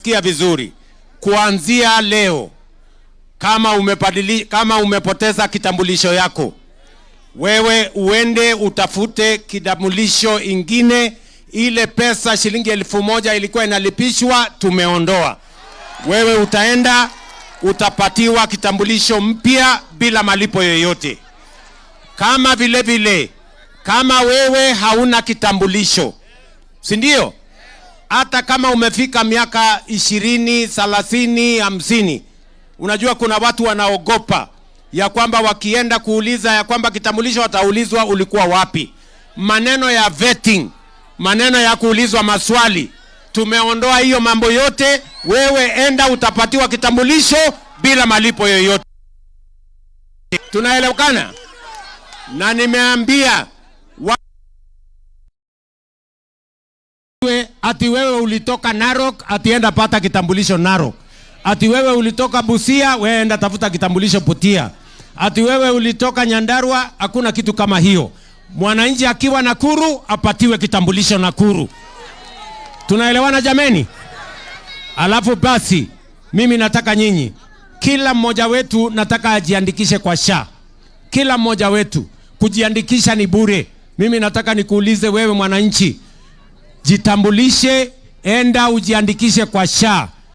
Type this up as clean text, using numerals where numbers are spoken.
Sikia vizuri, kuanzia leo kama umepoteza kitambulisho yako, wewe uende utafute kitambulisho ingine. Ile pesa shilingi 1000 ilikuwa inalipishwa, tumeondoa. Wewe utaenda utapatiwa kitambulisho mpya bila malipo yoyote. Kama vile vile kama wewe hauna kitambulisho, si ndio? Hata kama umefika miaka 20, 30, 50, unajua kuna watu wanaogopa ya kwamba wakienda kuuliza ya kwamba kitambulisho wataulizwa ulikuwa wapi. Maneno ya vetting, maneno ya kuulizwa maswali, tumeondoa hiyo mambo yote. Wewe enda utapatiwa kitambulisho bila malipo yoyote. Tunaelewekana? Na nimeambia ati wewe ulitoka Narok, atienda pata kitambulisho Narok. Ati wewe ulitoka Busia, wewe enda tafuta kitambulisho Butia. Ati wewe ulitoka Nyandarua, hakuna kitu kama hiyo. Mwananchi akiwa Nakuru apatiwe kitambulisho Nakuru. Tunaelewana jameni? Alafu basi mimi nataka nyinyi, kila mmoja wetu nataka ajiandikishe kwa SHA. Kila mmoja wetu, kujiandikisha ni bure. Mimi nataka nikuulize wewe mwananchi, jitambulishe, enda ujiandikishe kwa SHA.